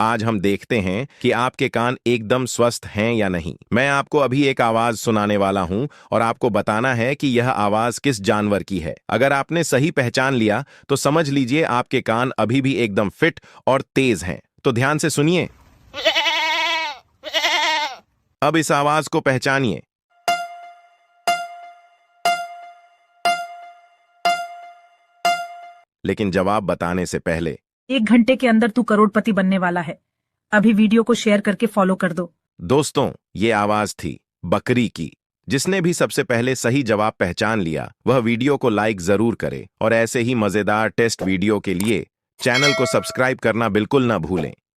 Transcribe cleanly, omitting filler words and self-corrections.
आज हम देखते हैं कि आपके कान एकदम स्वस्थ हैं या नहीं। मैं आपको अभी एक आवाज सुनाने वाला हूं और आपको बताना है कि यह आवाज किस जानवर की है। अगर आपने सही पहचान लिया तो समझ लीजिए आपके कान अभी भी एकदम फिट और तेज हैं। तो ध्यान से सुनिए। अब इस आवाज को पहचानिए। लेकिन जवाब बताने से पहले 1 घंटे के अंदर तू करोड़पति बनने वाला है। अभी वीडियो को शेयर करके फॉलो कर दो। दोस्तों, ये आवाज थी बकरी की। जिसने भी सबसे पहले सही जवाब पहचान लिया वह वीडियो को लाइक जरूर करे और ऐसे ही मजेदार टेस्ट वीडियो के लिए चैनल को सब्सक्राइब करना बिल्कुल ना भूलें।